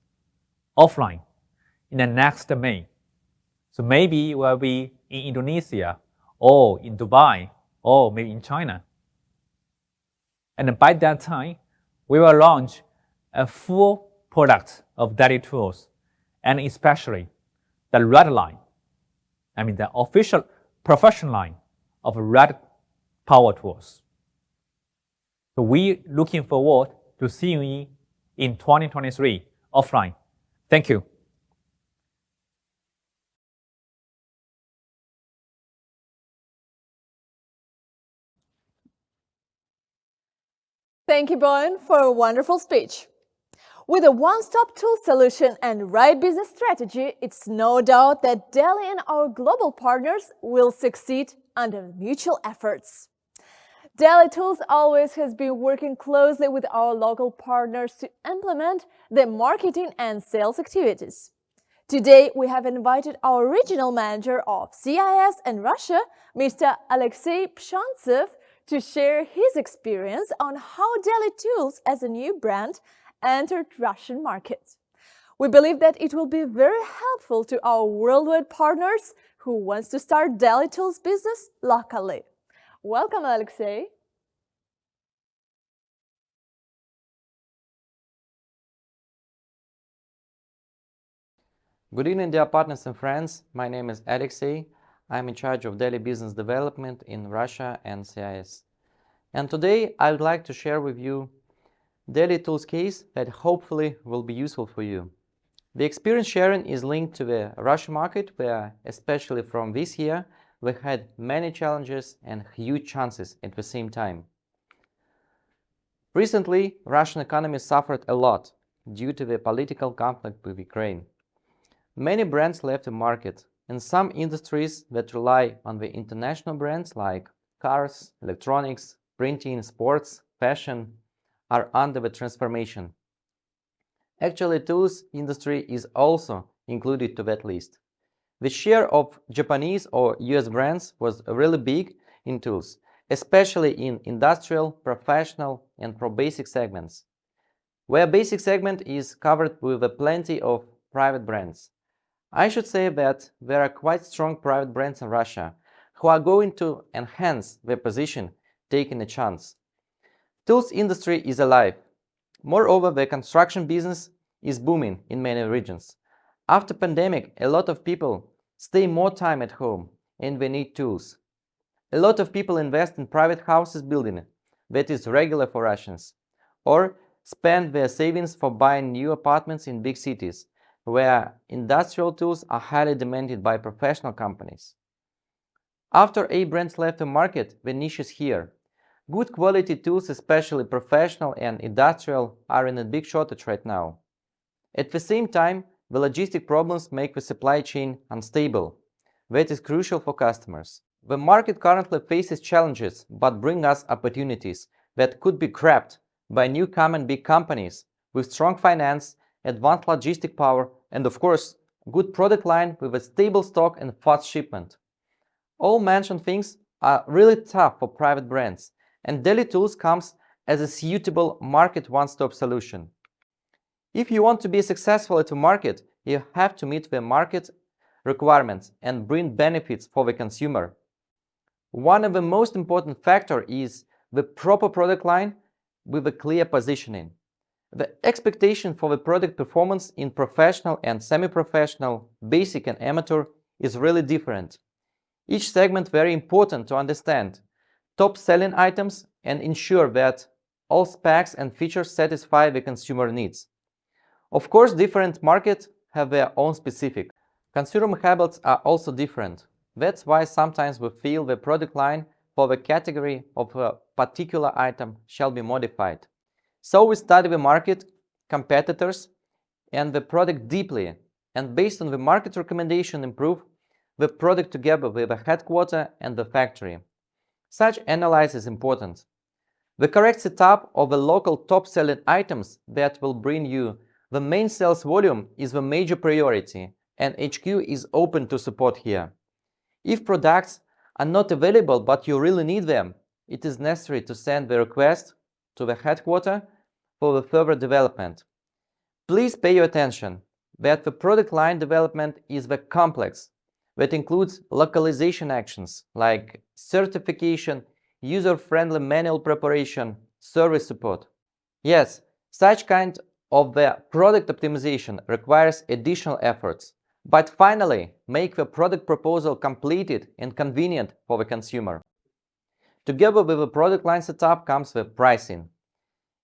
offline in the next May. So maybe we'll be in Indonesia or in Dubai or maybe in China. And by that time, we will launch a full product of DELI tools, and especially the red line, the official professional line of red power tools. So we looking forward to seeing you in 2023 offline. Thank you. Thank you, Bowen, for a wonderful speech. With a one-stop tool solution and right business strategy, it's no doubt that DELI and our global partners will succeed under mutual efforts. DELI Tools always has been working closely with our local partners to implement their marketing and sales activities. Today, we have invited our regional manager of CIS and Russia, Mr. Alexei Pshantsev, to share his experience on how DELI Tools as a new brand entered Russian market. We believe that it will be very helpful to our worldwide partners who wants to start DELI Tools business locally. Welcome, Alexei. Good evening, dear partners and friends. My name is Alexei. I'm in charge of DELI business development in Russia and CIS. And today I would like to share with you DELI Tools case that hopefully will be useful for you. The experience sharing is linked to the Russian market, where, especially from this year, we had many challenges and huge chances at the same time. Recently, Russian economy suffered a lot due to the political conflict with Ukraine. Many brands left the market, and some industries that rely on the international brands like cars, electronics, printing, sports, fashion are under the transformation. Actually, tools industry is also included to that list. The share of Japanese or US brands was really big in tools, especially in industrial, professional, and pro-basic segments, where basic segment is covered with plenty of private brands. I should say that there are quite strong private brands in Russia who are going to enhance their position, taking a chance. Tools industry is alive. Moreover, the construction business is booming in many regions. After pandemic, a lot of people stay more time at home and they need tools. A lot of people invest in private houses building, that is regular for Russians, or spend their savings for buying new apartments in big cities, where industrial tools are highly demanded by professional companies. After A brands left the market, the niche is here. Good quality tools, especially professional and industrial, are in a big shortage right now. At the same time, the logistic problems make the supply chain unstable. That is crucial for customers. The market currently faces challenges, but bring us opportunities that could be grabbed by newcomer big companies with strong finance, advanced logistic power, and of course, good product line with a stable stock and fast shipment. All mentioned things are really tough for private brands, and DELI Tools comes as a suitable market one-stop solution. If you want to be successful at the market, you have to meet the market requirements and bring benefits for the consumer. One of the most important factors is the proper product line with a clear positioning. The expectation for the product performance in professional and semi-professional, basic and amateur is really different. Each segment very important to understand top selling items and ensure that all specs and features satisfy the consumer needs. Of course, different markets have their own specific. Consumer habits are also different. That's why sometimes we feel the product line for the category of a particular item shall be modified. So we study the market, competitors, and the product deeply, and based on the market recommendation improve the product together with the headquarter and the factory. Such analysis is important. The correct setup of the local top-selling items that will bring you the main sales volume is the major priority, and HQ is open to support here. If products are not available but you really need them, it is necessary to send the request to the headquarter for the further development. Please pay your attention that the product line development is the complex that includes localization actions like certification, user-friendly manual preparation, service support. Yes, such kind of the product optimization requires additional efforts, but finally make the product proposal completed and convenient for the consumer. Together with the product line setup comes the pricing.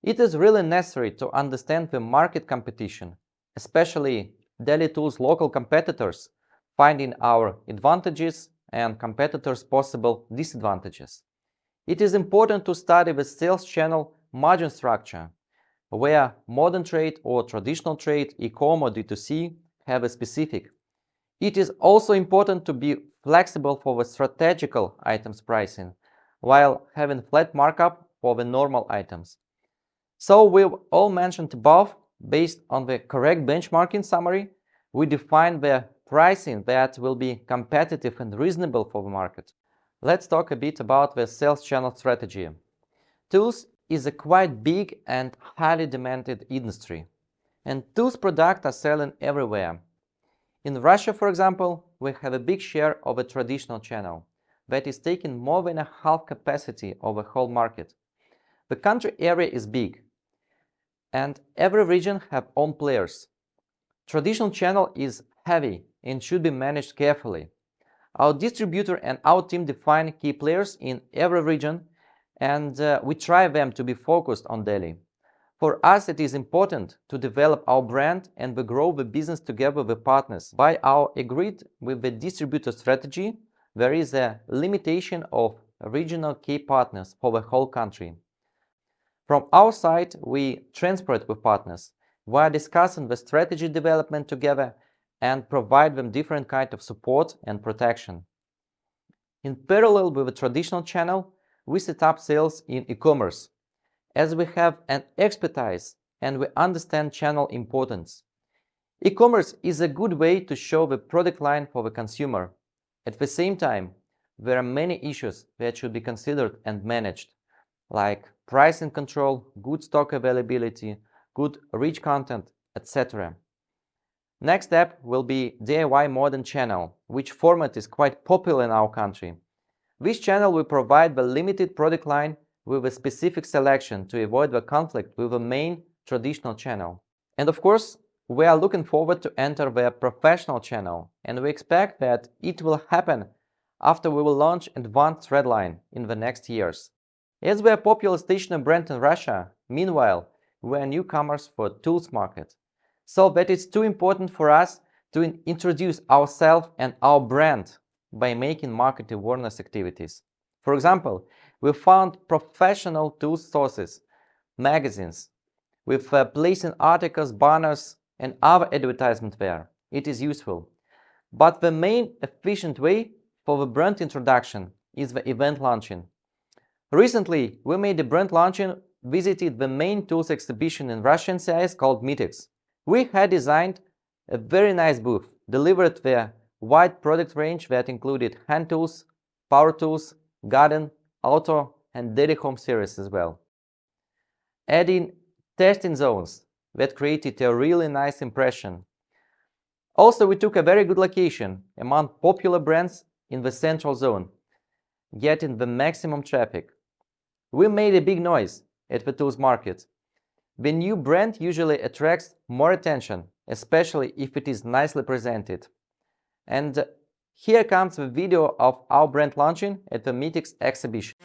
It is really necessary to understand the market competition, especially DELI Tools' local competitors, finding our advantages and competitors' possible disadvantages. It is important to study the sales channel margin structure, where modern trade or traditional trade, e-com or D2C have a specific. It is also important to be flexible for the strategical items pricing, while having flat markup for the normal items. So with all mentioned above, based on the correct benchmarking summary, we define the pricing that will be competitive and reasonable for the market. Let's talk a bit about the sales channel strategy. Tools is a quite big and highly demanded industry, and tools products are selling everywhere. In Russia, for example, we have a big share of a traditional channel that is taking more than a half capacity of the whole market. The country area is big, and every region have own players. Traditional channel is heavy and should be managed carefully. Our distributor and our team define key players in every region, and we try them to be focused on DELI. For us, it is important to develop our brand and we grow the business together with partners. By our agreed with the distributor strategy, there is a limitation of regional key partners for the whole country. From our side, we transport with partners. We are discussing the strategy development together and provide them different kind of support and protection. In parallel with the traditional channel, we set up sales in e-commerce, as we have an expertise and we understand channel importance. E-commerce is a good way to show the product line for the consumer. At the same time, there are many issues that should be considered and managed, like pricing control, good stock availability, good rich content, etc. Next step will be DIY modern channel, which format is quite popular in our country. This channel will provide the limited product line with a specific selection to avoid the conflict with the main traditional channel. And of course, we are looking forward to enter the professional channel, and we expect that it will happen after we will launch advanced red line in the next years. As we are a popular stationery brand in Russia, meanwhile, we are newcomers for tools market. So that it's too important for us to introduce ourselves and our brand by making market awareness activities. For example, we found professional tools sources, magazines, with placing articles, banners, and other advertisement there. It is useful. But the main efficient way for the brand introduction is the event launching. Recently, we made a brand launching, visited the main tools exhibition in Russian CIS called Mitex. We had designed a very nice booth, delivered the wide product range that included hand tools, power tools, garden, auto, and daily home series as well. Adding testing zones that created a really nice impression. Also, we took a very good location among popular brands in the central zone, getting the maximum traffic. We made a big noise at the tools market. The new brand usually attracts more attention, especially if it is nicely presented. And here comes the video of our brand launching at the Meetix exhibition.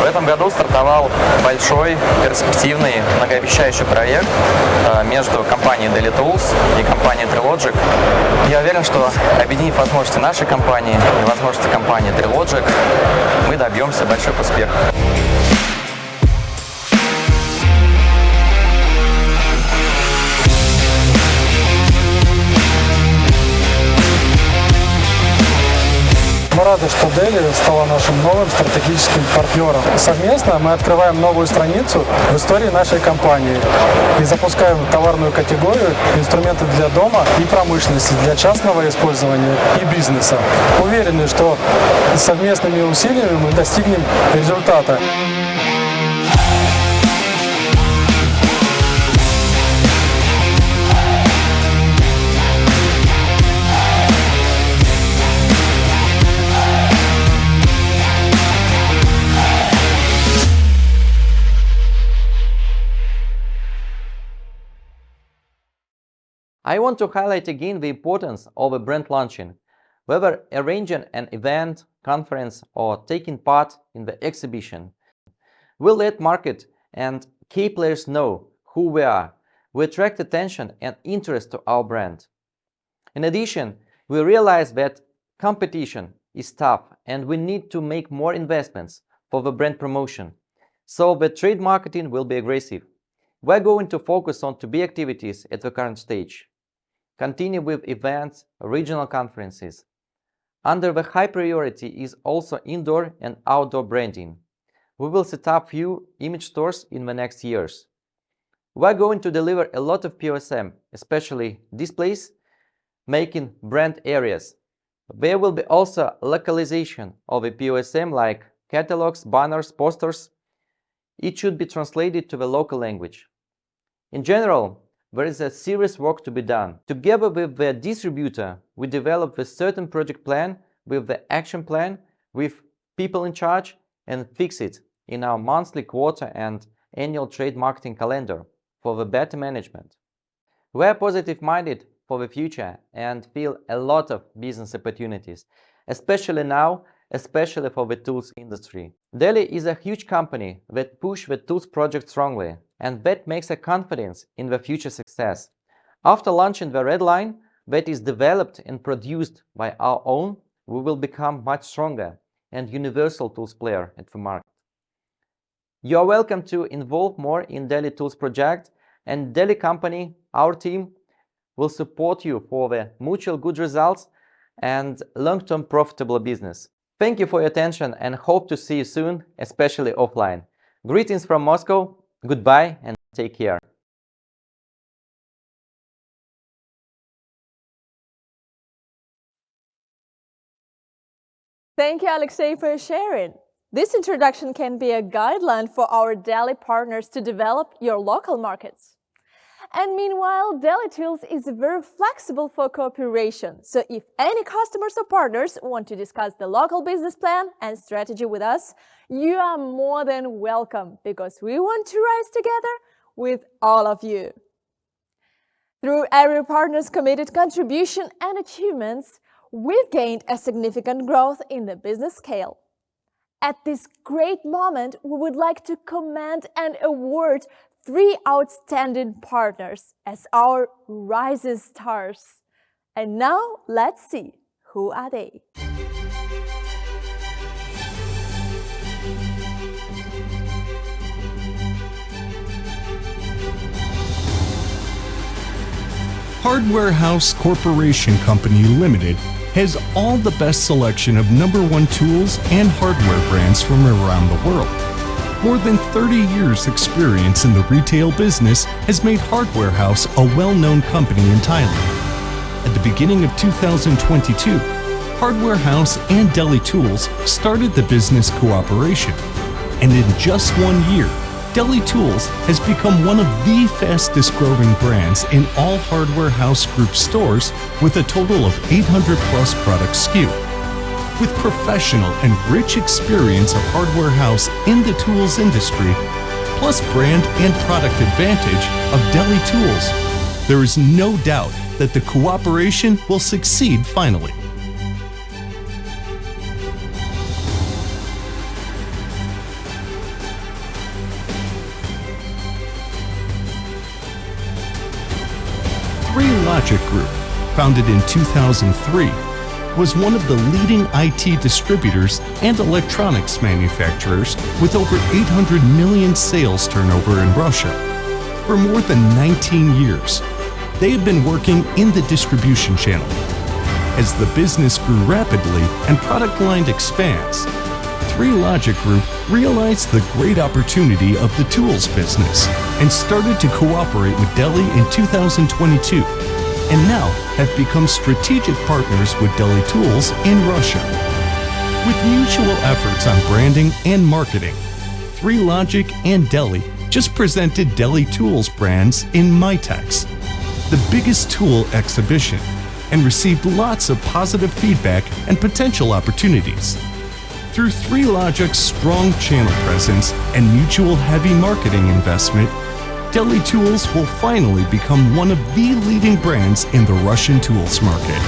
В этом году стартовал большой, перспективный, многообещающий проект между компанией DELI Tools и компанией Trilogic. Я уверен, что объединив возможности нашей компании и возможности компании Trilogic, мы добьемся больших успехов. Мы рады, что DELI стала нашим новым стратегическим партнером. Совместно мы открываем новую страницу в истории нашей компании и запускаем товарную категорию инструменты для дома и промышленности, для частного использования и бизнеса. Уверены, что совместными усилиями мы достигнем результата. I want to highlight again the importance of a brand launching. Whether arranging an event, conference, or taking part in the exhibition, we let market and key players know who we are. We attract attention and interest to our brand. In addition, we realize that competition is tough and we need to make more investments for the brand promotion. So the trade marketing will be aggressive. We're going to focus on to-be activities at the current stage. Continue with events, regional conferences. Under the high priority is also indoor and outdoor branding. We will set up few image stores in the next years. We're going to deliver a lot of POSM, especially displays, making brand areas. There will be also localization of the POSM like catalogs, banners, posters. It should be translated to the local language. In general, there is a serious work to be done. Together with the distributor, we develop a certain project plan with the action plan, with people in charge, and fix it in our monthly, quarter, and annual trade marketing calendar for the better management. We are positive-minded for the future and feel a lot of business opportunities, especially now, especially for the tools industry. DELI is a huge company that pushes the tools project strongly, and that makes a confidence in the future success. After launching the red line that is developed and produced by our own, we will become much stronger and universal tools player at the market. You are welcome to involve more in DELI Tools project, and DELI company, our team, will support you for the mutual good results and long-term profitable business. Thank you for your attention and hope to see you soon, especially offline. Greetings from Moscow, goodbye and take care. Thank you, Alexey, for sharing. This introduction can be a guideline for our DELI partners to develop your local markets. And meanwhile, DELI Tools is very flexible for cooperation. So if any customers or partners want to discuss the local business plan and strategy with us, you are more than welcome, because we want to rise together with all of you. Through every partner's committed contribution and achievements, we've gained a significant growth in the business scale. At this great moment, we would like to commend and award 3 outstanding partners as our rising stars. And now let's see, who are they? Hardware House Corporation Company Limited has all the best selection of #1 tools and hardware brands from around the world. More than 30 years' experience in the retail business has made Hardware House a well-known company in Thailand. At the beginning of 2022, Hardware House and DELI Tools started the business cooperation. And in just 1 year, DELI Tools has become one of the fastest growing brands in all Hardware House Group stores with a total of 800 plus product SKU. With professional and rich experience of Hardware House in the tools industry, plus brand and product advantage of DELI Tools, there is no doubt that the cooperation will succeed finally. Logic Group, founded in 2003, was one of the leading IT distributors and electronics manufacturers with over 800 million sales turnover in Russia. For more than 19 years, they have been working in the distribution channel. As the business grew rapidly and product line expands, 3Logic Group realized the great opportunity of the tools business and started to cooperate with DELI in 2022. And now have become strategic partners with DELI Tools in Russia. With mutual efforts on branding and marketing, 3Logic and DELI just presented DELI Tools brands in MITEX, the biggest tool exhibition, and received lots of positive feedback and potential opportunities. Through 3Logic's strong channel presence and mutual heavy marketing investment, DELI Tools will finally become one of the leading brands in the Russian tools market.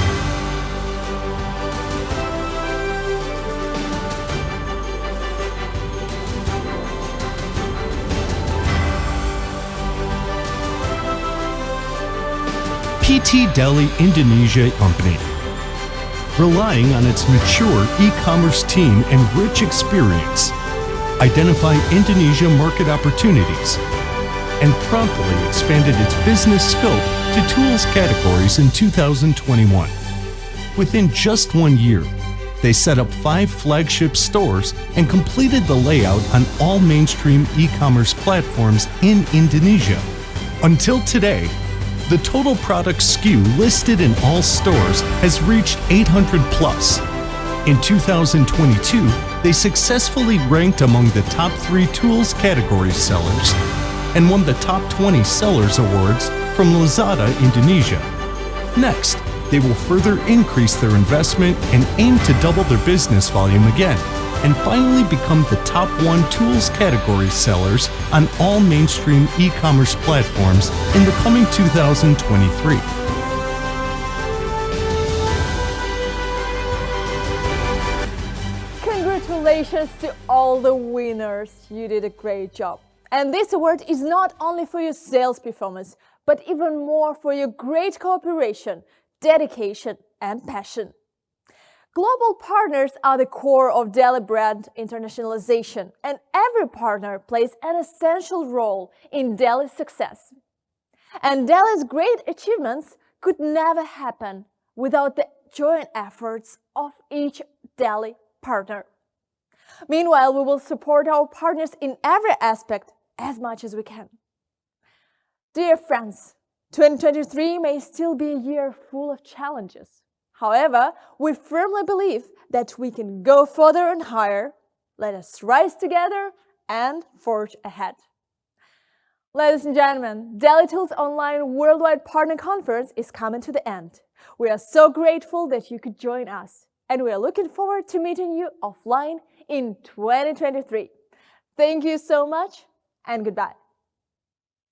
PT DELI Indonesia Company. Relying on its mature e-commerce team and rich experience, identifying Indonesia market opportunities, and promptly expanded its business scope to tools categories in 2021. Within just 1 year, they set up 5 flagship stores and completed the layout on all mainstream e-commerce platforms in Indonesia. Until today, the total product SKU listed in all stores has reached 800 plus. In 2022, they successfully ranked among the top 3 tools category sellers and won the Top 20 Sellers Awards from Lazada Indonesia. Next, they will further increase their investment and aim to double their business volume again, and finally become the top 1 tools category sellers on all mainstream e-commerce platforms in the coming 2023. Congratulations to all the winners. You did a great job. And this award is not only for your sales performance, but even more for your great cooperation, dedication, and passion. Global partners are the core of DELI brand internationalization, and every partner plays an essential role in DELI's success. And DELI's great achievements could never happen without the joint efforts of each DELI partner. Meanwhile, we will support our partners in every aspect as much as we can. Dear friends, 2023 may still be a year full of challenges. However, we firmly believe that we can go further and higher. Let us rise together and forge ahead. Ladies and gentlemen, DELI Tools Online Worldwide Partner Conference is coming to the end. We are so grateful that you could join us, and we are looking forward to meeting you offline in 2023. Thank you so much, and goodbye.